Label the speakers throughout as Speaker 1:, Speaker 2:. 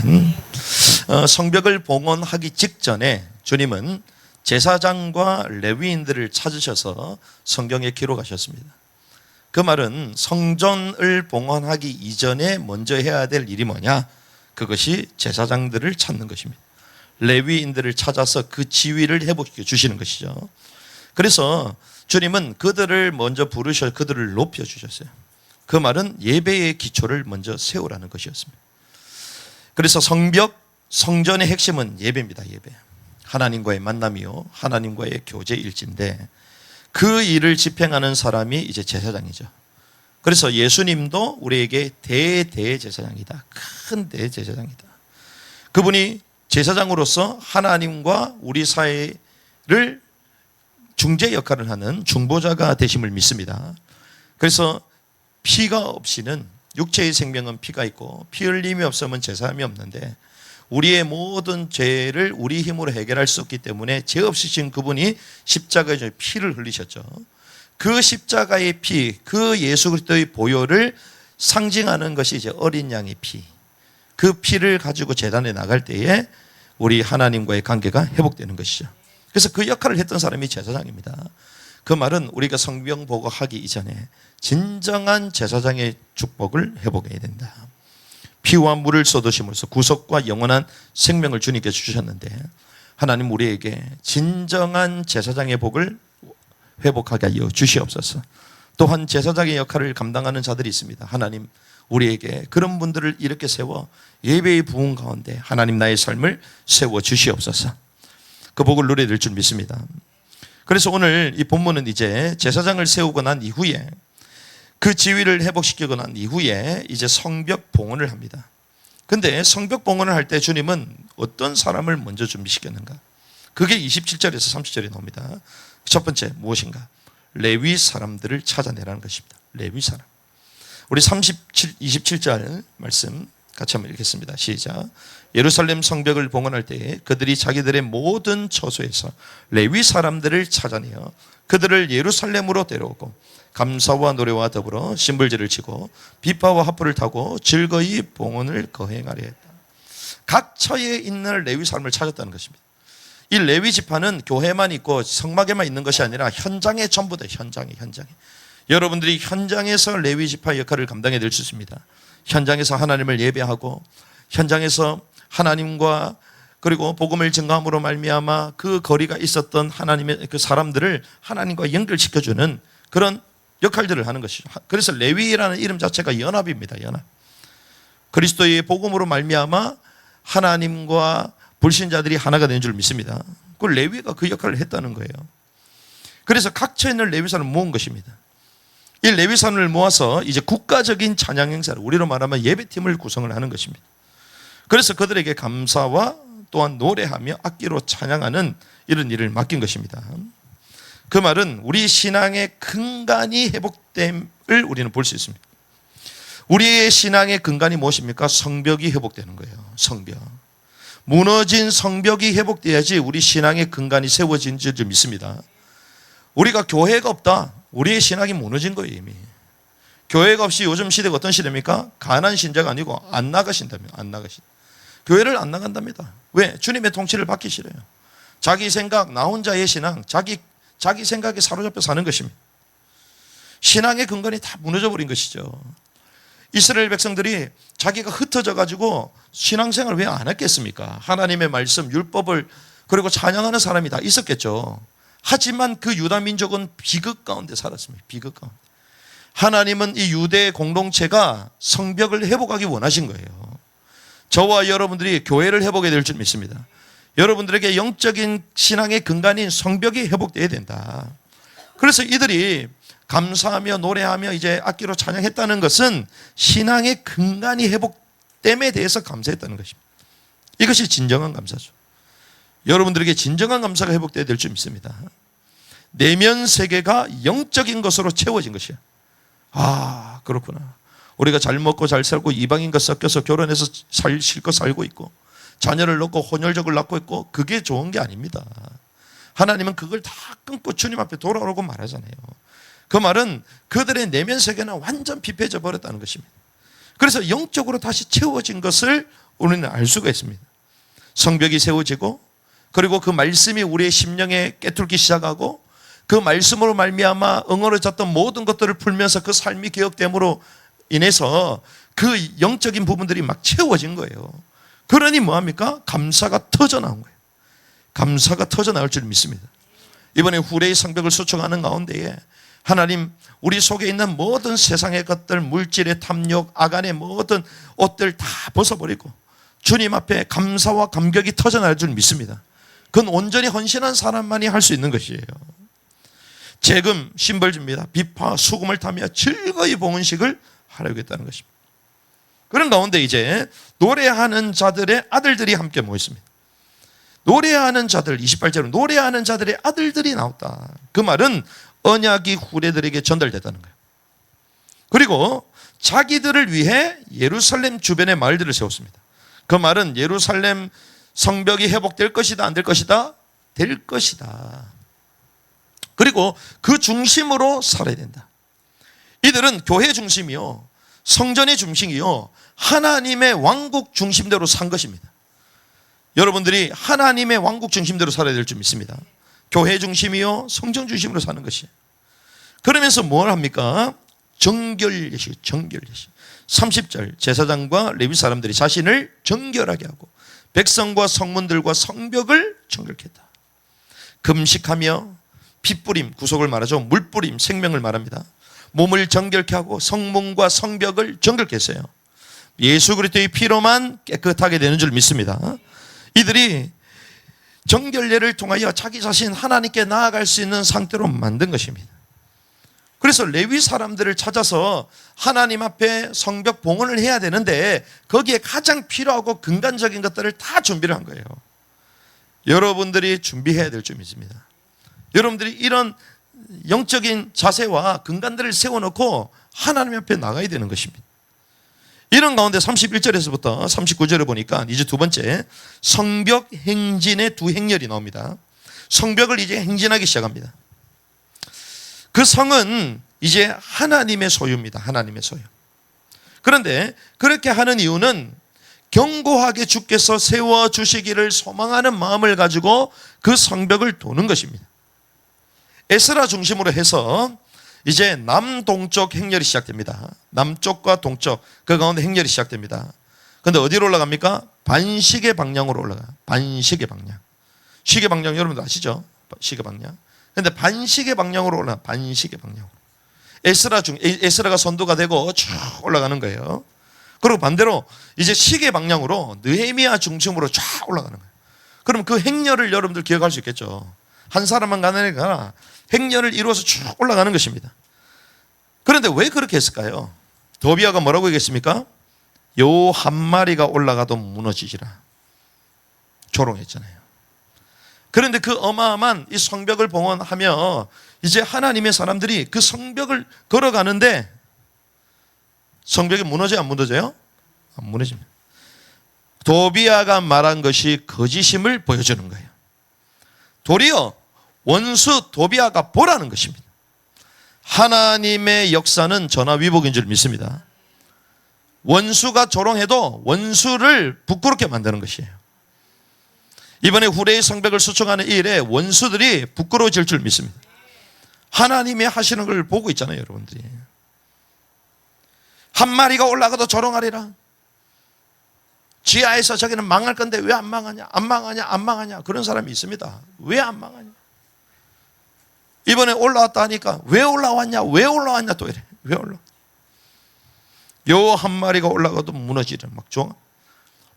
Speaker 1: 아멘. 성벽을 봉헌하기 직전에 주님은 제사장과 레위인들을 찾으셔서 성경에 기록하셨습니다. 그 말은 성전을 봉헌하기 이전에 먼저 해야 될 일이 뭐냐? 그것이 제사장들을 찾는 것입니다. 레위인들을 찾아서 그 지위를 회복시켜 주시는 것이죠. 그래서 주님은 그들을 먼저 부르셔 그들을 높여주셨어요. 그 말은 예배의 기초를 먼저 세우라는 것이었습니다. 그래서 성전의 핵심은 예배입니다. 예배. 하나님과의 만남이요 하나님과의 교제일지인데 그 일을 집행하는 사람이 이제 제사장이죠. 그래서 예수님도 우리에게 대제사장이다. 큰 대제사장이다. 그분이 제사장으로서 하나님과 우리 사이를 중재 역할을 하는 중보자가 되심을 믿습니다. 그래서 피가 없이는 육체의 생명은 피가 있고 피 흘림이 없으면 제사함이 없는데 우리의 모든 죄를 우리 힘으로 해결할 수 없기 때문에 죄 없으신 그분이 십자가에 피를 흘리셨죠. 그 십자가의 피, 그 예수 그리스도의 보혈을 상징하는 것이 이제 어린 양의 피. 그 피를 가지고 제단에 나갈 때에 우리 하나님과의 관계가 회복되는 것이죠. 그래서 그 역할을 했던 사람이 제사장입니다. 그 말은 우리가 성경 보고 하기 이전에 진정한 제사장의 축복을 회복해야 된다. 피와 물을 쏟으심으로써 구속과 영원한 생명을 주님께 주셨는데 하나님 우리에게 진정한 제사장의 복을 회복하게 하여 주시옵소서. 또한 제사장의 역할을 감당하는 자들이 있습니다. 하나님 우리에게 그런 분들을 이렇게 세워 예배의 부흥 가운데 하나님 나의 삶을 세워 주시옵소서. 그 복을 누려야 될 줄 믿습니다. 그래서 오늘 이 본문은 이제 제사장을 세우고 난 이후에 그 지위를 회복시키고 난 이후에 이제 성벽 봉헌을 합니다. 근데 성벽 봉헌을 할 때 주님은 어떤 사람을 먼저 준비시켰는가? 그게 27절에서 30절에 나옵니다. 첫 번째 무엇인가? 레위 사람들을 찾아내라는 것입니다. 레위 사람. 우리 27절 말씀 같이 한번 읽겠습니다. 시작. 예루살렘 성벽을 봉헌할 때에 그들이 자기들의 모든 처소에서 레위 사람들을 찾아내어 그들을 예루살렘으로 데려오고 감사와 노래와 더불어 신불지를 치고 비파와 하프를 타고 즐거이 봉헌을 거행하려 했다. 각 처에 있는 레위 사람을 찾았다는 것입니다. 이 레위 지파는 교회만 있고 성막에만 있는 것이 아니라 현장에 전부 다 현장에. 여러분들이 현장에서 레위 지파 역할을 감당해야 될 수 있습니다. 현장에서 하나님을 예배하고 현장에서 하나님과 그리고 복음을 증거함으로 말미암아 그 거리가 있었던 하나님의 그 사람들을 하나님과 연결시켜주는 그런 역할들을 하는 것이죠. 그래서 레위라는 이름 자체가 연합입니다. 연합. 그리스도의 복음으로 말미암아 하나님과 불신자들이 하나가 된 줄 믿습니다. 그 레위가 그 역할을 했다는 거예요. 그래서 각처에 있는 레위 사람을 모은 것입니다. 이 레위 사람을 모아서 이제 국가적인 찬양 행사를 우리로 말하면 예배팀을 구성을 하는 것입니다. 그래서 그들에게 감사와 또한 노래하며 악기로 찬양하는 이런 일을 맡긴 것입니다. 그 말은 우리 신앙의 근간이 회복됨을 우리는 볼 수 있습니다. 우리의 신앙의 근간이 무엇입니까? 성벽이 회복되는 거예요. 성벽. 무너진 성벽이 회복돼야지 우리 신앙의 근간이 세워진 줄 믿습니다. 우리가 교회가 없다. 우리의 신앙이 무너진 거예요. 이미. 교회가 없이 요즘 시대가 어떤 시대입니까? 가난 신자가 아니고 안 나가신다며. 안 나가신다. 교회를 안 나간답니다. 왜? 주님의 통치를 받기 싫어요. 자기 생각, 나 혼자의 신앙, 자기 생각에 사로잡혀 사는 것입니다. 신앙의 근간이 다 무너져 버린 것이죠. 이스라엘 백성들이 자기가 흩어져 가지고 신앙생활을 왜 안 했겠습니까? 하나님의 말씀, 율법을 그리고 찬양하는 사람이 다 있었겠죠. 하지만 그 유다 민족은 비극 가운데 살았습니다. 비극 가운데. 하나님은 이 유대 공동체가 성벽을 회복하기 원하신 거예요. 저와 여러분들이 교회를 회복해야 될 줄 믿습니다. 여러분들에게 영적인 신앙의 근간인 성벽이 회복돼야 된다. 그래서 이들이 감사하며 노래하며 이제 악기로 찬양했다는 것은 신앙의 근간이 회복됨에 대해서 감사했다는 것입니다. 이것이 진정한 감사죠. 여러분들에게 진정한 감사가 회복돼야 될 줄 믿습니다. 내면 세계가 영적인 것으로 채워진 것이야. 아, 그렇구나. 우리가 잘 먹고 잘 살고 이방인과 섞여서 결혼해서 실컷 살고 있고 자녀를 낳고 혼혈족을 낳고 있고 그게 좋은 게 아닙니다. 하나님은 그걸 다 끊고 주님 앞에 돌아오라고 말하잖아요. 그 말은 그들의 내면 세계는 완전 피폐해져 버렸다는 것입니다. 그래서 영적으로 다시 채워진 것을 우리는 알 수가 있습니다. 성벽이 세워지고, 그리고 그 말씀이 우리의 심령에 깨뚫기 시작하고, 그 말씀으로 말미암아 엉어러졌던 모든 것들을 풀면서 그 삶이 개혁됨으로 인해서 그 영적인 부분들이 막 채워진 거예요. 그러니 뭐합니까? 감사가 터져나온 거예요. 감사가 터져나올 줄 믿습니다. 이번에 후레의 성벽을 수축하는 가운데에 하나님, 우리 속에 있는 모든 세상의 것들, 물질의 탐욕, 아간의 모든 옷들 다 벗어버리고 주님 앞에 감사와 감격이 터져나올 줄 믿습니다. 그건 온전히 헌신한 사람만이 할 수 있는 것이에요. 재금, 심벌줍니다. 비파, 수금을 타며 즐거이 봉헌식을 하려겠다는 것입니다. 그런 가운데 이제 노래하는 자들의 아들들이 함께 모였습니다. 노래하는 자들, 28절은 노래하는 자들의 아들들이 나왔다. 그 말은 언약이 후레들에게 전달됐다는 거예요. 그리고 자기들을 위해 예루살렘 주변의 마을들을 세웠습니다. 그 말은 예루살렘 성벽이 회복될 것이다, 안 될 것이다? 될 것이다. 그리고 그 중심으로 살아야 된다. 이들은 교회 중심이요, 성전의 중심이요, 하나님의 왕국 중심대로 산 것입니다. 여러분들이 하나님의 왕국 중심대로 살아야 될 줄 믿습니다. 교회 중심이요, 성전 중심으로 사는 것이에요. 그러면서 뭘 합니까? 정결 예식, 정결 예식. 30절, 제사장과 레위 사람들이 자신을 정결하게 하고 백성과 성문들과 성벽을 정결케 했다. 금식하며 핏뿌림, 구속을 말하죠. 물뿌림, 생명을 말합니다. 몸을 정결케 하고 성문과 성벽을 정결케 했어요. 예수 그리스도의 피로만 깨끗하게 되는 줄 믿습니다. 이들이 정결례를 통하여 자기 자신 하나님께 나아갈 수 있는 상태로 만든 것입니다. 그래서 레위 사람들을 찾아서 하나님 앞에 성벽 봉헌을 해야 되는데 거기에 가장 필요하고 근간적인 것들을 다 준비를 한 거예요. 여러분들이 준비해야 될 줄 믿습니다. 여러분들이 이런 영적인 자세와 근간들을 세워놓고 하나님 앞에 나가야 되는 것입니다. 이런 가운데 31절에서부터 39절을 보니까 이제 두 번째 성벽 행진의 두 행렬이 나옵니다. 성벽을 이제 행진하기 시작합니다. 그 성은 이제 하나님의 소유입니다. 하나님의 소유. 그런데 그렇게 하는 이유는 견고하게 주께서 세워주시기를 소망하는 마음을 가지고 그 성벽을 도는 것입니다. 에스라 중심으로 해서 이제 남동쪽 행렬이 시작됩니다. 남쪽과 동쪽 그 가운데 행렬이 시작됩니다. 그런데 어디로 올라갑니까? 반시계 방향으로 올라가요. 반시계 방향. 시계 방향 여러분들 아시죠? 시계 방향. 그런데 반시계 방향으로 올라가. 반시계 방향으로. 에스라가 선두가 되고 쭉 올라가는 거예요. 그리고 반대로 이제 시계 방향으로 느헤미야 중심으로 쫙 올라가는 거예요. 그럼 그 행렬을 여러분들 기억할 수 있겠죠? 한 사람만 가는 게 아니라 행렬을 이루어서 쭉 올라가는 것입니다. 그런데 왜 그렇게 했을까요? 도비아가 뭐라고 얘기했습니까? 요 한 마리가 올라가도 무너지지라 조롱했잖아요. 그런데 그 어마어마한 이 성벽을 봉헌하며 이제 하나님의 사람들이 그 성벽을 걸어가는데 성벽이 무너져요, 안 무너져요? 안 무너집니다. 도비아가 말한 것이 거짓임을 보여주는 거예요. 도리어 원수 도비아가 보라는 것입니다. 하나님의 역사는 전화위복인 줄 믿습니다. 원수가 조롱해도 원수를 부끄럽게 만드는 것이에요. 이번에 후레의 성벽을 수축하는 이 일에 원수들이 부끄러워질 줄 믿습니다. 하나님이 하시는 걸 보고 있잖아요, 여러분들이. 한 마리가 올라가도 조롱하리라. 지하에서 저기는 망할 건데 왜 안 망하냐? 안 망하냐? 안 망하냐? 그런 사람이 있습니다. 왜 안 망하냐? 이번에 올라왔다 하니까 왜 올라왔냐? 왜 올라왔냐? 또 이래. 왜 올라? 요 한 마리가 올라가도 무너지는 막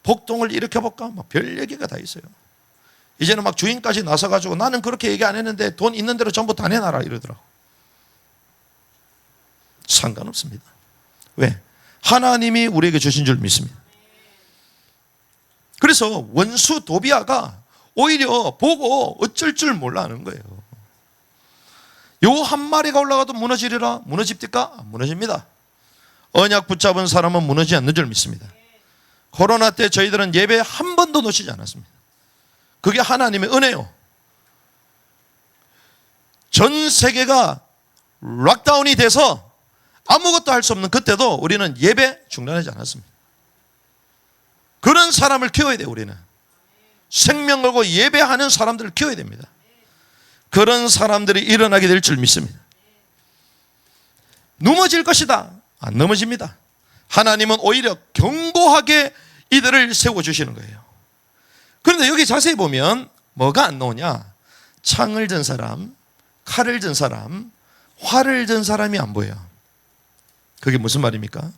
Speaker 1: 복동을 일으켜볼까? 막 별 얘기가 다 있어요. 이제는 막 주인까지 나서가지고 나는 그렇게 얘기 안 했는데 돈 있는 대로 전부 다 내놔라 이러더라고. 상관없습니다. 왜? 하나님이 우리에게 주신 줄 믿습니다. 그래서 원수 도비아가 오히려 보고 어쩔 줄 몰라 하는 거예요. 요 한 마리가 올라가도 무너지리라. 무너집니까? 안 무너집니다. 언약 붙잡은 사람은 무너지지 않는 줄 믿습니다. 코로나 때 저희들은 예배 한 번도 놓치지 않았습니다. 그게 하나님의 은혜요. 전 세계가 락다운이 돼서 아무것도 할 수 없는 그때도 우리는 예배 중단하지 않았습니다. 그런 사람을 키워야 돼요. 우리는 생명 걸고 예배하는 사람들을 키워야 됩니다. 그런 사람들이 일어나게 될 줄 믿습니다. 넘어질 것이다. 안 넘어집니다. 하나님은 오히려 견고하게 이들을 세워주시는 거예요. 그런데 여기 자세히 보면 뭐가 안 나오냐? 창을 든 사람, 칼을 든 사람, 활을 든 사람이 안 보여요. 그게 무슨 말입니까?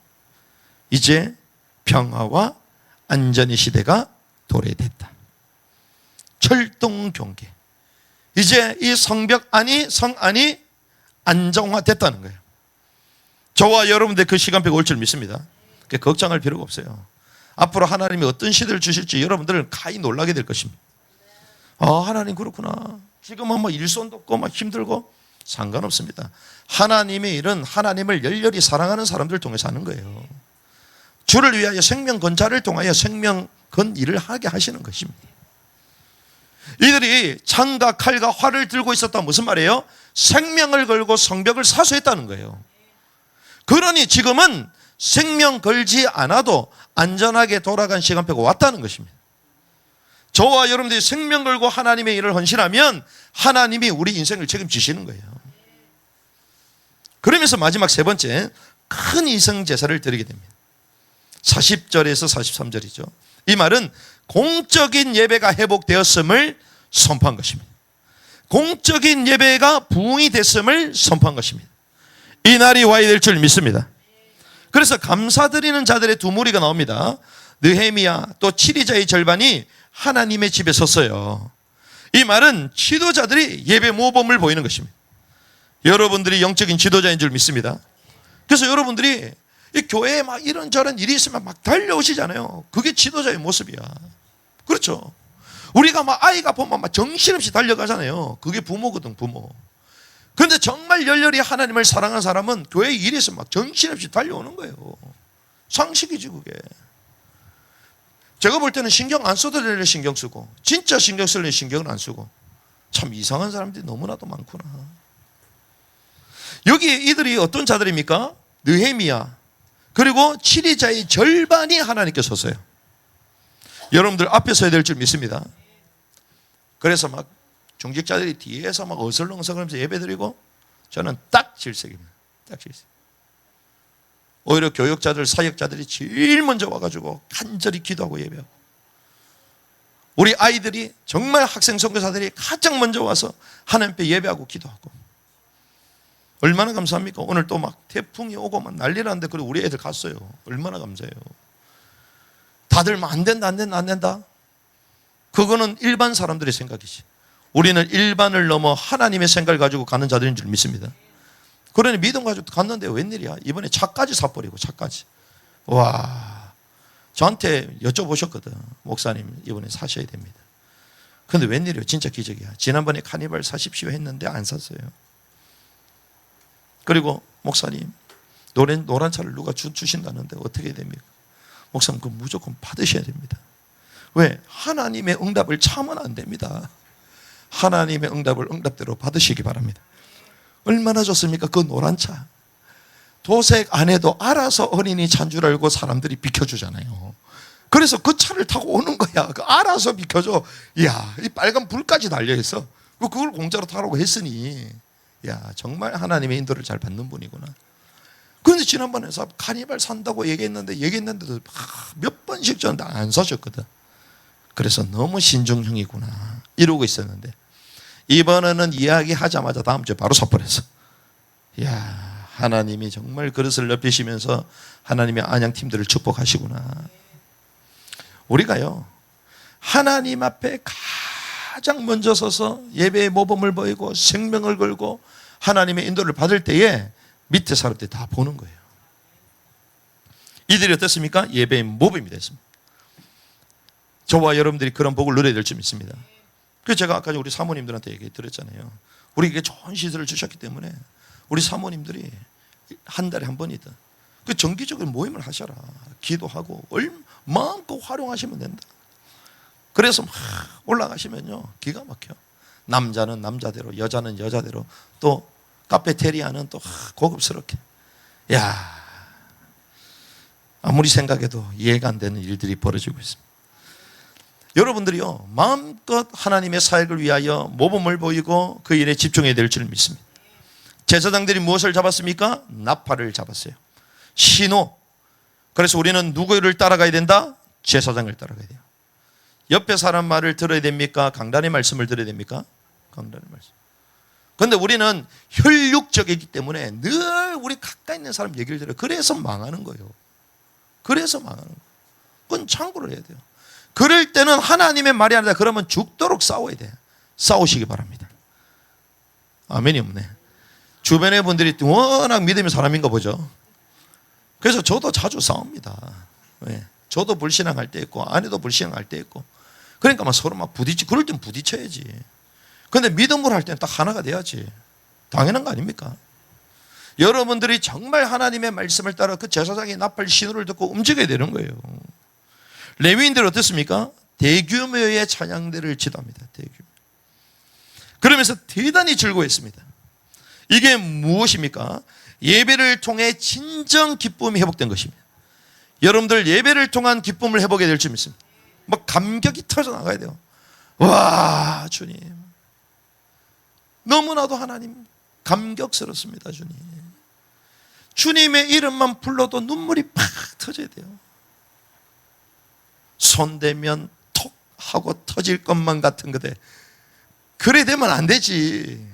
Speaker 1: 이제 평화와 안전의 시대가 도래됐다. 철동 경계. 이제 이 성벽 안이, 성 안이 안정화됐다는 거예요. 저와 여러분들 그 시간표가 올 줄 믿습니다. 걱정할 필요가 없어요. 앞으로 하나님이 어떤 시대를 주실지 여러분들은 가히 놀라게 될 것입니다. 하나님 그렇구나. 지금은 일손도 없고 힘들고 상관없습니다. 하나님의 일은 하나님을 열렬히 사랑하는 사람들을 통해서 하는 거예요. 주를 위하여 생명 건 자를 통하여 생명 건 일을 하게 하시는 것입니다. 이들이 창과 칼과 활을 들고 있었다. 무슨 말이에요? 생명을 걸고 성벽을 사수했다는 거예요. 그러니 지금은 생명 걸지 않아도 안전하게 돌아간 시간표가 왔다는 것입니다. 저와 여러분들이 생명 걸고 하나님의 일을 헌신하면 하나님이 우리 인생을 책임지시는 거예요. 그러면서 마지막 세 번째, 큰 이성 제사를 드리게 됩니다. 40절에서 43절이죠. 이 말은 공적인 예배가 회복되었음을 선포한 것입니다. 공적인 예배가 부흥이 됐음을 선포한 것입니다. 이 날이 와야 될 줄 믿습니다. 그래서 감사드리는 자들의 두 무리가 나옵니다. 느헤미야 또 치리자의 절반이 하나님의 집에 섰어요. 이 말은 지도자들이 예배 모범을 보이는 것입니다. 여러분들이 영적인 지도자인 줄 믿습니다. 그래서 여러분들이 이 교회에 이런저런 일이 있으면 달려오시잖아요. 그게 지도자의 모습이야. 그렇죠. 우리가 아이가 보면 정신없이 달려가잖아요. 그게 부모거든, 부모. 그런데 정말 열렬히 하나님을 사랑하는 사람은 교회 일이 있으면 정신없이 달려오는 거예요. 상식이지 그게. 제가 볼 때는 신경 안 써도 될 일 신경 쓰고, 진짜 신경 쓸 일 신경을 안 쓰고, 참 이상한 사람들이 너무나도 많구나. 여기 이들이 어떤 자들입니까? 느헤미야 그리고 치리자의 절반이 하나님께 섰어요. 여러분들 앞에 서야 될 줄 믿습니다. 그래서 중직자들이 뒤에서 어슬렁어슬렁하면서 예배드리고, 저는 딱 질색입니다. 딱 질색. 오히려 교역자들, 사역자들이 제일 먼저 와가지고 간절히 기도하고 예배하고, 우리 아이들이 정말 학생 선교사들이 가장 먼저 와서 하나님께 예배하고 기도하고, 얼마나 감사합니까? 오늘 또 태풍이 오고 난리 났는데 그리고 우리 애들 갔어요. 얼마나 감사해요. 다들 안 된다 안 된다 안 된다. 그거는 일반 사람들의 생각이지. 우리는 일반을 넘어 하나님의 생각을 가지고 가는 자들인 줄 믿습니다. 그러니 믿음 가지고 갔는데 웬일이야. 이번에 차까지 사버리고 차까지. 와, 저한테 여쭤보셨거든. 목사님 이번에 사셔야 됩니다. 근데 웬일이에요. 진짜 기적이야. 지난번에 카니발 사십시오 했는데 안 샀어요. 그리고 목사님 노란 차를 누가 주신다는데 어떻게 됩니까? 목사님 그거 무조건 받으셔야 됩니다. 왜? 하나님의 응답을 참으면 안 됩니다. 하나님의 응답을 응답대로 받으시기 바랍니다. 얼마나 좋습니까? 그 노란 차. 도색 안 해도 알아서 어린이 차인 줄 알고 사람들이 비켜주잖아요. 그래서 그 차를 타고 오는 거야. 알아서 비켜줘. 이야, 이 빨간 불까지 달려있어. 그걸 공짜로 타라고 했으니, 야, 정말 하나님의 인도를 잘 받는 분이구나. 그런데 지난번에 카니발 산다고 얘기했는데도 몇 번씩 저한테 안 사셨거든. 그래서 너무 신중형이구나 이러고 있었는데, 이번에는 이야기하자마자 다음 주에 바로 사버렸어. 이야, 하나님이 정말 그릇을 넓히시면서 하나님의 안양팀들을 축복하시구나. 우리가요, 하나님 앞에 가장 먼저 서서 예배의 모범을 보이고 생명을 걸고 하나님의 인도를 받을 때에 밑에 사람들이 다 보는 거예요. 이들이 어떻습니까? 예배의 모범이 됐습니다. 저와 여러분들이 그런 복을 누려야 될 줄 믿습니다. 그래서 제가 아까 우리 사모님들한테 얘기 드렸잖아요. 우리에게 좋은 시설을 주셨기 때문에 우리 사모님들이 한 달에 한 번이든 그 정기적인 모임을 하셔라. 기도하고 마음껏 활용하시면 된다. 그래서 막 올라가시면요, 기가 막혀. 남자는 남자대로, 여자는 여자대로, 또 카페테리아는 또 고급스럽게. 야, 아무리 생각해도 이해가 안 되는 일들이 벌어지고 있습니다. 여러분들이요, 마음껏 하나님의 사역을 위하여 모범을 보이고 그 일에 집중해야 될 줄 믿습니다. 제사장들이 무엇을 잡았습니까? 나팔을 잡았어요. 신호. 그래서 우리는 누구를 따라가야 된다? 제사장을 따라가야 돼요. 옆에 사람 말을 들어야 됩니까? 강단의 말씀을 들어야 됩니까? 강단의 말씀. 그런데 우리는 혈육적이기 때문에 늘 우리 가까이 있는 사람 얘기를 들어요. 그래서 망하는 거예요. 그래서 망하는 거예요. 그건 참고를 해야 돼요. 그럴 때는 하나님의 말이 아니다. 그러면 죽도록 싸워야 돼요. 싸우시기 바랍니다. 아멘이 없네. 주변의 분들이 워낙 믿음의 사람인가 보죠. 그래서 저도 자주 싸웁니다. 왜? 저도 불신앙할 때 있고 아내도 불신앙할 때 있고, 그러니까 막 서로 막 그럴 땐 부딪혀야지. 근데 믿음으로 할 때는 딱 하나가 돼야지. 당연한 거 아닙니까? 여러분들이 정말 하나님의 말씀을 따라 그 제사장의 나팔 신호를 듣고 움직여야 되는 거예요. 레위인들 어떻습니까? 대규모의 찬양대를 지도합니다. 대규모. 그러면서 대단히 즐거워했습니다. 이게 무엇입니까? 예배를 통해 진정 기쁨이 회복된 것입니다. 여러분들 예배를 통한 기쁨을 회복해야 될 줄 믿습니다. 막 감격이 터져 나가야 돼요. 와, 주님. 너무나도 하나님 감격스럽습니다, 주님. 주님의 이름만 불러도 눈물이 팍 터져야 돼요. 손대면 톡 하고 터질 것만 같은 거대. 그래 되면 안 되지.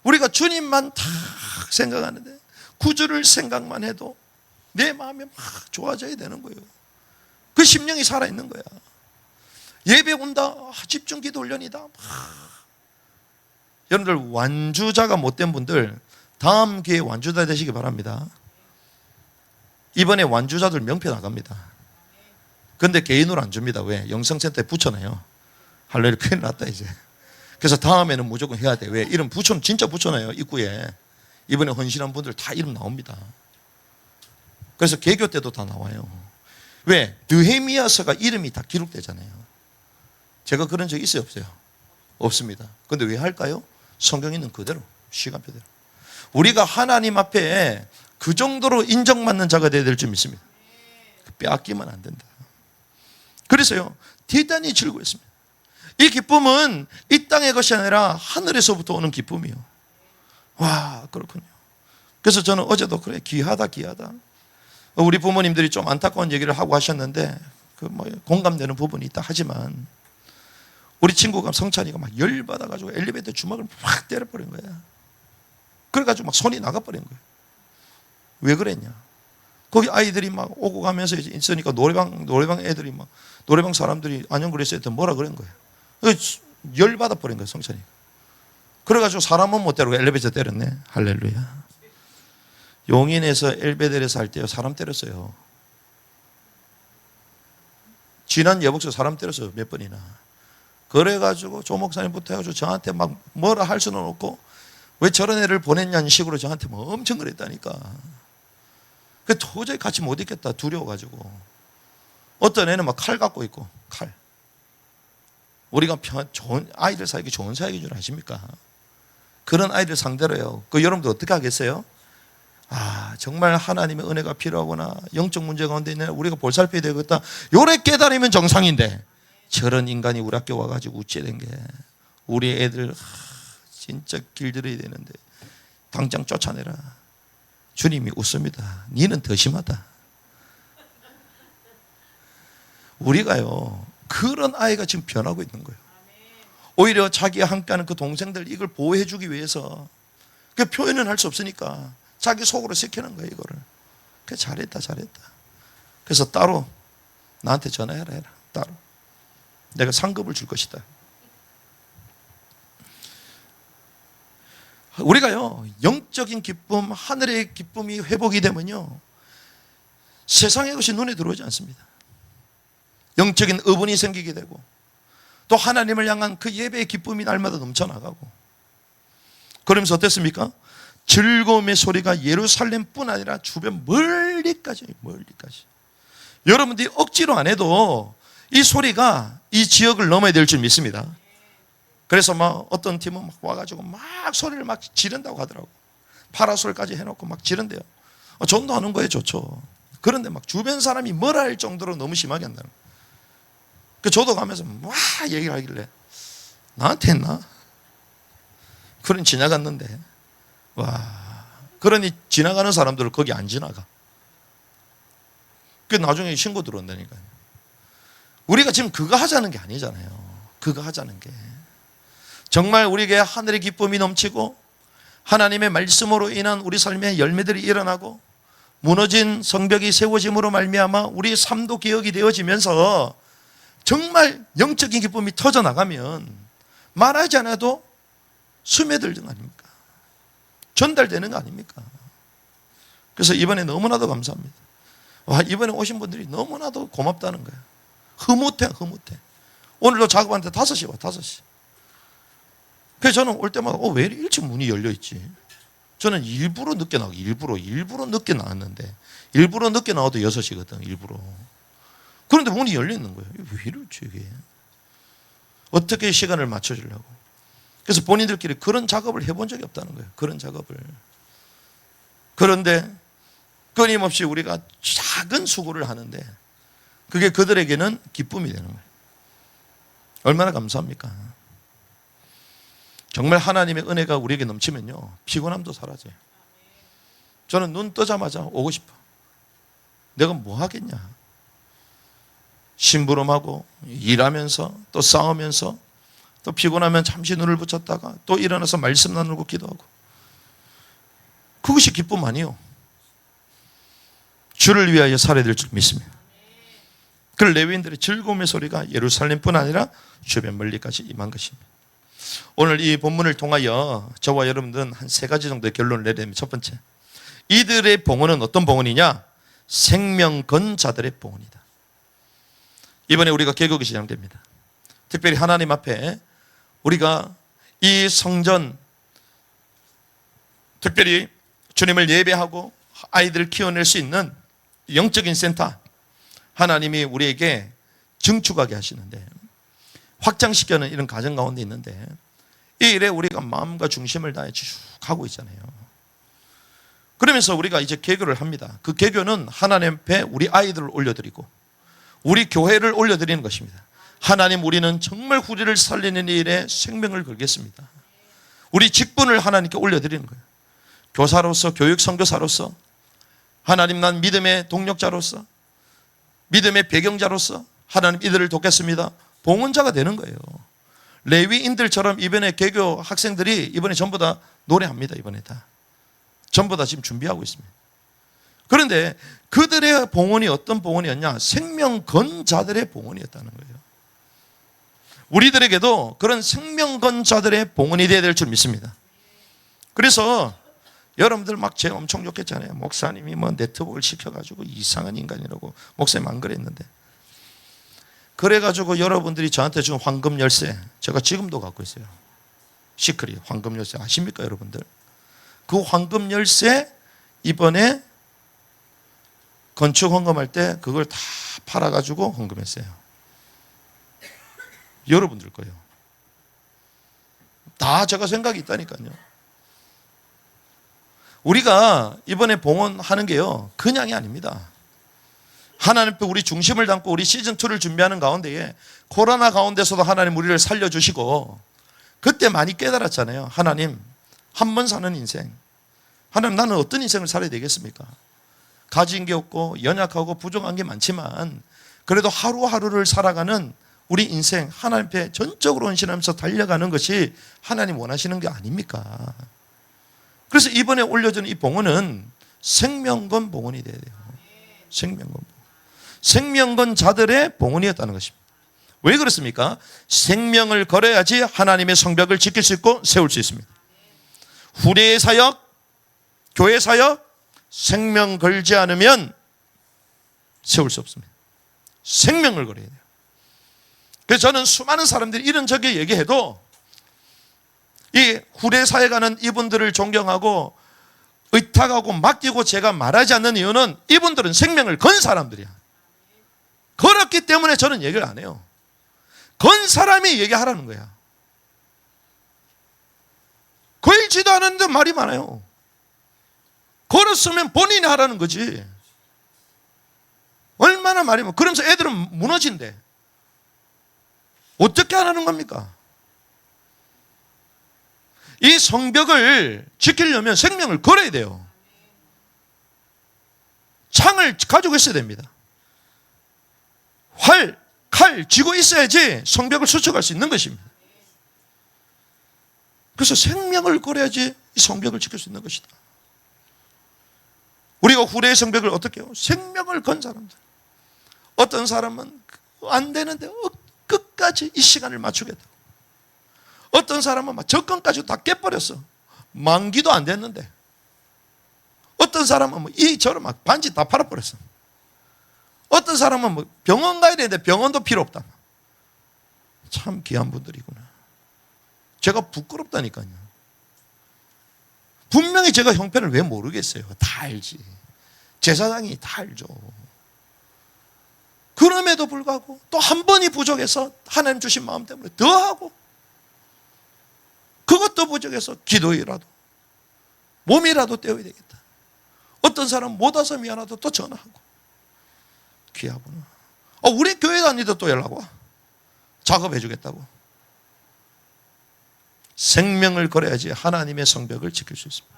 Speaker 1: 우리가 주님만 다 생각하는데 구주를 생각만 해도 내 마음이 막 좋아져야 되는 거예요. 그 심령이 살아있는 거야. 예배 온다, 집중 기도 훈련이다. 여러분들 완주자가 못된 분들 다음 기회에 완주자 되시기 바랍니다. 이번에 완주자들 명패 나갑니다. 근데 개인으로 안 줍니다. 왜? 영성센터에 붙여놔요. 할렐루야, 큰일 났다 이제. 그래서 다음에는 무조건 해야 돼. 왜? 이름 진짜 붙여놔요. 입구에. 이번에 헌신한 분들 다 이름 나옵니다. 그래서 개교 때도 다 나와요. 왜? 느헤미야서가 이름이 다 기록되잖아요. 제가 그런 적 있어요, 없어요? 없습니다. 근데 왜 할까요? 성경 있는 그대로, 시간표대로. 우리가 하나님 앞에 그 정도로 인정받는 자가 되어야 될 줄 믿습니다. 빼앗기면 안 된다. 그래서요, 대단히 즐거웠습니다. 이 기쁨은 이 땅의 것이 아니라 하늘에서부터 오는 기쁨이요. 와, 그렇군요. 그래서 저는 어제도 그래, 귀하다. 우리 부모님들이 좀 안타까운 얘기를 하고 하셨는데 공감되는 부분이 있다 하지만 우리 친구가 성찬이가 막 열받아가지고 엘리베이터 주먹을 확 때려버린 거야. 그래가지고 막 손이 나가버린 거야. 왜 그랬냐? 거기 아이들이 막 오고 가면서 있으니까 노래방 애들이 막 노래방 사람들이 안녕 그랬을 때 뭐라 그런 거야. 열받아 버린 거야, 성찬이. 그래가지고 사람은 못 때리고 엘리베이터 때렸네. 할렐루야. 용인에서 엘베델에서 할 때요, 사람 때렸어요. 지난 여복서 사람 때렸어요, 몇 번이나. 그래가지고 조 목사님부터 해가지고 저한테 막 뭐라 할 수는 없고 왜 저런 애를 보냈냐는 식으로 저한테 뭐 엄청 그랬다니까. 그 도저히 같이 못 있겠다, 두려워가지고. 어떤 애는 막 칼 갖고 있고, 칼. 우리가 좋은 아이들 사이기 좋은 사이인 줄 아십니까? 그런 아이들 상대로요. 여러분들 어떻게 하겠어요? 정말 하나님의 은혜가 필요하구나, 영적 문제 가운데 있는 우리가 볼살펴야 되겠다, 요래 깨달으면 정상인데 저런 인간이 우리 학교 와가지고 우째된 게 우리 애들 진짜 길들여야 되는데 당장 쫓아내라. 주님이 웃습니다. 니는 더 심하다. 우리가요, 그런 아이가 지금 변하고 있는 거예요. 오히려 자기와 함께하는 그 동생들 이걸 보호해주기 위해서 그 표현은 할 수 없으니까 자기 속으로 시키는 거예요, 이거를. 그래, 잘했다. 그래서 따로 나한테 전화해라. 따로. 내가 상급을 줄 것이다. 우리가요, 영적인 기쁨, 하늘의 기쁨이 회복이 되면요, 세상의 것이 눈에 들어오지 않습니다. 영적인 의분이 생기게 되고 또 하나님을 향한 그 예배의 기쁨이 날마다 넘쳐나가고, 그러면서 어땠습니까? 즐거움의 소리가 예루살렘뿐 아니라 주변 멀리까지. 여러분들이 억지로 안 해도 이 소리가 이 지역을 넘어야 될 줄 믿습니다. 그래서 막 어떤 팀은 막 와가지고 막 소리를 막 지른다고 하더라고. 파라솔까지 해놓고 막 지른대요. 전도하는 거예요, 좋죠. 그런데 막 주변 사람이 뭐라 할 정도로 너무 심하게 한다는 거예요. 그 저도 가면서 막 얘기를 하길래 나한테 했나? 그런 지나갔는데 와, 그러니 지나가는 사람들을 거기 안 지나가. 그 나중에 신고 들어온다니까요. 우리가 지금 그거 하자는 게 아니잖아요. 그거 하자는 게 정말 우리에게 하늘의 기쁨이 넘치고 하나님의 말씀으로 인한 우리 삶의 열매들이 일어나고 무너진 성벽이 세워짐으로 말미암아 우리의 삶도 개혁이 되어지면서 정말 영적인 기쁨이 터져나가면 말하지 않아도 스며들는 거 아닙니까? 전달되는 거 아닙니까? 그래서 이번에 너무나도 감사합니다. 와, 이번에 오신 분들이 너무나도 고맙다는 거예요. 흐뭇해. 오늘도 작업한테 5시 와, 5시. 그래서 저는 올 때마다 왜 이렇게 일찍 문이 열려있지? 저는 일부러 늦게 나가고 일부러 늦게 나왔는데 일부러 늦게 나와도 6시거든. 일부러. 그런데 문이 열려있는 거예요. 왜 이러지 이게? 어떻게 시간을 맞춰주려고. 그래서 본인들끼리 그런 작업을 해본 적이 없다는 거예요. 그런 작업을. 그런데 끊임없이 우리가 작은 수고를 하는데 그게 그들에게는 기쁨이 되는 거예요. 얼마나 감사합니까? 정말 하나님의 은혜가 우리에게 넘치면요, 피곤함도 사라져요. 저는 눈 뜨자마자 오고 싶어. 내가 뭐 하겠냐? 심부름하고 일하면서 또 싸우면서 또 피곤하면 잠시 눈을 붙였다가 또 일어나서 말씀 나누고 기도하고, 그것이 기쁨 아니요, 주를 위하여 살아야 될 줄 믿습니다. 그 레위인들의 즐거움의 소리가 예루살렘뿐 아니라 주변 멀리까지 임한 것입니다. 오늘 이 본문을 통하여 저와 여러분들은 한 3가지 정도의 결론을 내야 됩니다. 첫 번째, 이들의 봉헌은 어떤 봉헌이냐? 생명 건 자들의 봉헌이다. 이번에 우리가 개국이 시작됩니다. 특별히 하나님 앞에 우리가 이 성전, 특별히 주님을 예배하고 아이들을 키워낼 수 있는 영적인 센터, 하나님이 우리에게 증축하게 하시는데, 확장시켜는 이런 가정 가운데 있는데, 이 일에 우리가 마음과 중심을 다해 쭉 가고 있잖아요. 그러면서 우리가 이제 개교를 합니다. 그 개교는 하나님 앞에 우리 아이들을 올려드리고 우리 교회를 올려드리는 것입니다. 하나님, 우리는 정말 우리를 살리는 일에 생명을 걸겠습니다. 우리 직분을 하나님께 올려드리는 거예요. 교사로서, 교육 선교사로서, 하나님, 난 믿음의 동력자로서, 믿음의 배경자로서 하나님 이들을 돕겠습니다. 봉헌자가 되는 거예요. 레위인들처럼 이번에 개교 학생들이 이번에 전부 다 노래합니다. 이번에 다 전부 다 지금 준비하고 있습니다. 그런데 그들의 봉헌이 어떤 봉헌이었냐? 생명 건 자들의 봉헌이었다는 거예요. 우리들에게도 그런 생명 건 자들의 봉헌이 되어야 될 줄 믿습니다. 그래서 여러분들 막 제가 엄청 욕했잖아요. 목사님이 뭐 네트워크를 시켜가지고 이상한 인간이라고 목사님 안 그랬는데, 그래가지고 여러분들이 저한테 준 황금 열쇠, 제가 지금도 갖고 있어요. 시크릿 황금 열쇠 아십니까 여러분들? 그 황금 열쇠 이번에 건축 헌금할 때 그걸 다 팔아가지고 헌금했어요. 여러분들 거예요. 다 제가 생각이 있다니까요. 우리가 이번에 봉헌하는 게요, 그냥이 아닙니다. 하나님 앞에 우리 중심을 담고 우리 시즌2를 준비하는 가운데에 코로나 가운데서도 하나님 우리를 살려주시고, 그때 많이 깨달았잖아요. 하나님, 한 번 사는 인생, 하나님, 나는 어떤 인생을 살아야 되겠습니까? 가진 게 없고 연약하고 부족한 게 많지만 그래도 하루하루를 살아가는 우리 인생, 하나님 앞에 전적으로 헌신하면서 달려가는 것이 하나님 원하시는 게 아닙니까? 그래서 이번에 올려준 이 봉헌은 생명건 봉헌이 돼야 돼요. 생명건 봉헌. 생명건 자들의 봉헌이었다는 것입니다. 왜 그렇습니까? 생명을 걸어야지 하나님의 성벽을 지킬 수 있고 세울 수 있습니다. 후대의 사역, 교회 사역, 생명 걸지 않으면 세울 수 없습니다. 생명을 걸어야 돼요. 그래서 저는 수많은 사람들이 이런저기 얘기해도 이 후대 사에 가는 이분들을 존경하고 의탁하고 맡기고 제가 말하지 않는 이유는 이분들은 생명을 건 사람들이야. 걸었기 때문에 저는 얘기를 안 해요. 건 사람이 얘기하라는 거야. 걸지도 않았는데 말이 많아요. 걸었으면 본인이 하라는 거지. 얼마나 말이면 그러면서 애들은 무너진대. 어떻게 하라는 겁니까? 이 성벽을 지키려면 생명을 걸어야 돼요. 창을 가지고 있어야 됩니다. 활, 칼 쥐고 있어야지 성벽을 수축할 수 있는 것입니다. 그래서 생명을 걸어야지 이 성벽을 지킬 수 있는 것이다. 우리가 후대의 성벽을 어떻게 해요? 생명을 건 사람들. 어떤 사람은 안 되는데 끝까지 이 시간을 맞추겠다. 어떤 사람은 막 적건까지 다 깨버렸어. 만기도 안 됐는데. 어떤 사람은 뭐 이처럼 막 반지 다 팔아버렸어. 어떤 사람은 뭐 병원 가야 되는데 병원도 필요 없다. 참 귀한 분들이구나. 제가 부끄럽다니까요. 분명히 제가 형편을 왜 모르겠어요. 다 알지. 제사장이 다 알죠. 그럼에도 불구하고 또 한 번이 부족해서 하나님 주신 마음 때문에 더하고, 그것도 부족해서 기도이라도 몸이라도 떼어야 되겠다. 어떤 사람 못 와서 미안하다 또 전화하고. 귀하구나. 우리 교회 다니도 또 연락 와. 작업해 주겠다고. 생명을 걸어야지 하나님의 성벽을 지킬 수 있습니다.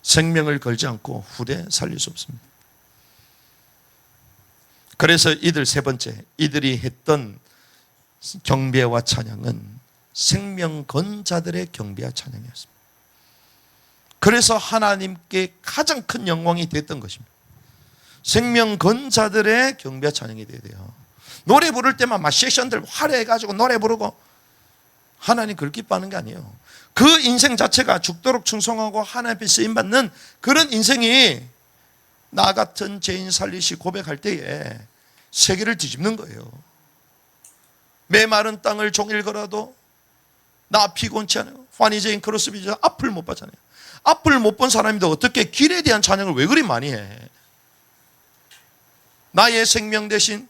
Speaker 1: 생명을 걸지 않고 후대 살릴 수 없습니다. 그래서 이들 세 번째, 이들이 했던 경배와 찬양은 생명 건 자들의 경배와 찬양이었습니다. 그래서 하나님께 가장 큰 영광이 됐던 것입니다. 생명 건 자들의 경배와 찬양이 돼야 돼요. 노래 부를 때만 막 세션들 화려해가지고 노래 부르고, 하나님 그걸 기뻐하는 게 아니에요. 그 인생 자체가 죽도록 충성하고 하나님 앞에 쓰임받는 그런 인생이 나 같은 죄인 살리시 고백할 때에 세계를 뒤집는 거예요. 메마른 땅을 종일 걸어도 나 피곤치 않아요. 환희제인 크로스비저 앞을 못 봤잖아요. 앞을 못 본 사람인데 어떻게 길에 대한 찬양을 왜 그리 많이 해? 나의 생명 대신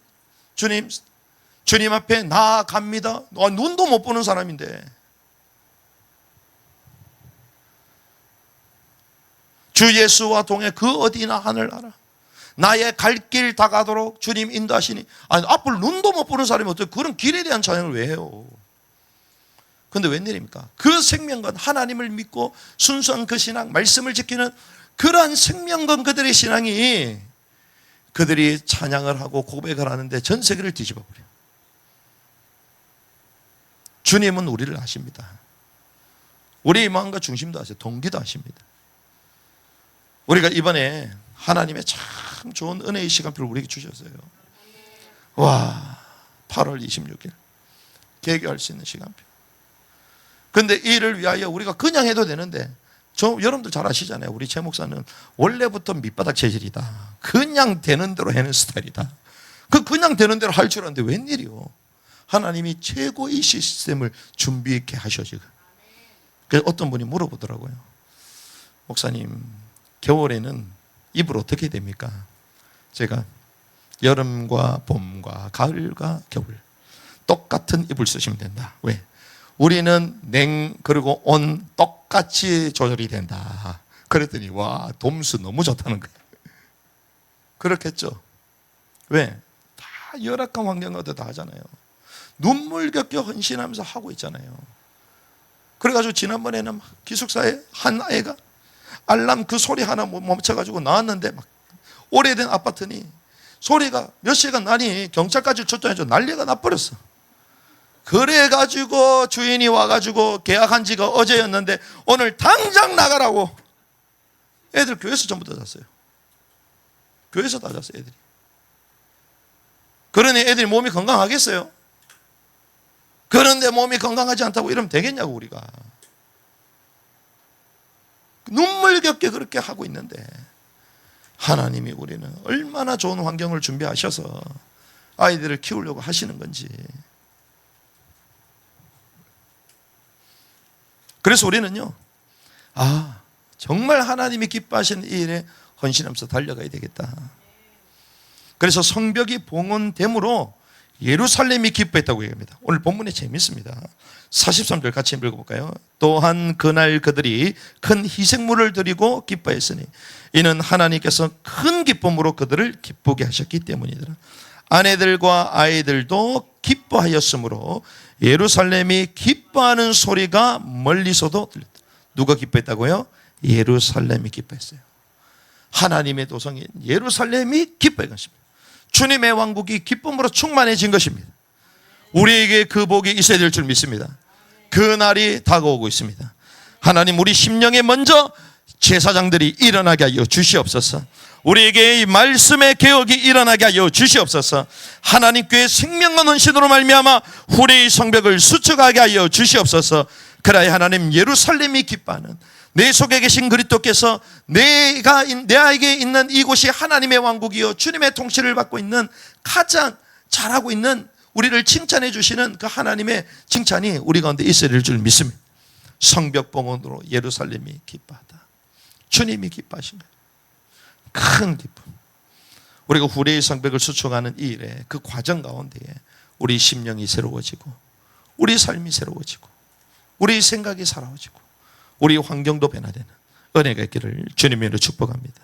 Speaker 1: 주님 앞에 나아갑니다. 눈도 못 보는 사람인데. 주 예수와 동해 그 어디나 하늘나라. 나의 갈 길 다가도록 주님 인도하시니. 아니, 앞을 눈도 못 보는 사람이 어떻게 그런 길에 대한 찬양을 왜 해요? 근데 웬일입니까? 그 생명건, 하나님을 믿고 순수한 그 신앙, 말씀을 지키는 그러한 생명건 그들의 신앙이, 그들이 찬양을 하고 고백을 하는데 전 세계를 뒤집어 버려요. 주님은 우리를 아십니다. 우리의 마음과 중심도 아세요. 동기도 아십니다. 우리가 이번에 하나님의 참 좋은 은혜의 시간표를 우리에게 주셨어요. 와, 8월 26일 개교할 수 있는 시간표. 근데 이를 위하여 우리가 그냥 해도 되는데, 여러분들 잘 아시잖아요. 우리 최 목사는 원래부터 밑바닥 체질이다. 그냥 되는 대로 해는 스타일이다. 그냥 되는 대로 할 줄 아는데 웬일이요? 하나님이 최고의 시스템을 준비하게 하셔지고. 그래서 어떤 분이 물어보더라고요. 목사님, 겨울에는 이불 어떻게 됩니까? 제가 여름과 봄과 가을과 겨울 똑같은 이불 쓰시면 된다. 왜? 우리는 그리고 온 똑같이 조절이 된다. 그랬더니 와, 돔수 너무 좋다는 거예요. 그렇겠죠? 왜? 다 열악한 환경 가운데 다 하잖아요. 눈물 겪여 헌신하면서 하고 있잖아요. 그래가지고 지난번에는 기숙사에 한 아이가 알람 그 소리 하나 멈춰가지고 나왔는데, 막 오래된 아파트니 소리가 몇 시간 나니 경찰까지 출동해서 난리가 나버렸어. 그래가지고 주인이 와가지고 계약한 지가 어제였는데 오늘 당장 나가라고. 애들 교회에서 전부 다 잤어요. 교회에서 다 잤어요, 애들이. 그러니 애들이 몸이 건강하겠어요? 그런데 몸이 건강하지 않다고 이러면 되겠냐고. 우리가 눈물겹게 그렇게 하고 있는데, 하나님이 우리는 얼마나 좋은 환경을 준비하셔서 아이들을 키우려고 하시는 건지. 그래서 우리는요, 정말 하나님이 기뻐하시는 이 일에 헌신하면서 달려가야 되겠다. 그래서 성벽이 봉헌됨으로 예루살렘이 기뻐했다고 얘기합니다. 오늘 본문이 재밌습니다. 43절 같이 읽어볼까요? 또한 그날 그들이 큰 희생물을 드리고 기뻐했으니 이는 하나님께서 큰 기쁨으로 그들을 기쁘게 하셨기 때문이더라. 아내들과 아이들도 기뻐하였으므로 예루살렘이 기뻐하는 소리가 멀리서도 들렸다. 누가 기뻐했다고요? 예루살렘이 기뻐했어요. 하나님의 도성인 예루살렘이 기뻐한 것입니다. 주님의 왕국이 기쁨으로 충만해진 것입니다. 우리에게 그 복이 있어야 될 줄 믿습니다. 그 날이 다가오고 있습니다. 하나님, 우리 심령에 먼저 제사장들이 일어나게 하여 주시옵소서. 우리에게 이 말씀의 개혁이 일어나게 하여 주시옵소서. 하나님 교회 생명과 헌신으로 말미암아 후레의 성벽을 수축하게 하여 주시옵소서. 그라야 하나님, 예루살렘이 기뻐하는 내 속에 계신 그리스도께서 내에게 있는 이곳이 하나님의 왕국이요 주님의 통치를 받고 있는 가장 잘하고 있는, 우리를 칭찬해 주시는 그 하나님의 칭찬이 우리 가운데 있어야 될 줄 믿습니다. 성벽 봉헌으로 예루살렘이 기뻐하다. 주님이 기뻐하신 거예요. 큰 기쁨. 우리가 후레의 성벽을 수축하는 이 일에, 그 과정 가운데에 우리 심령이 새로워지고, 우리 삶이 새로워지고, 우리 생각이 살아오지고, 우리 환경도 변화되는 은혜가 있기를 주님의 이름으로 축복합니다.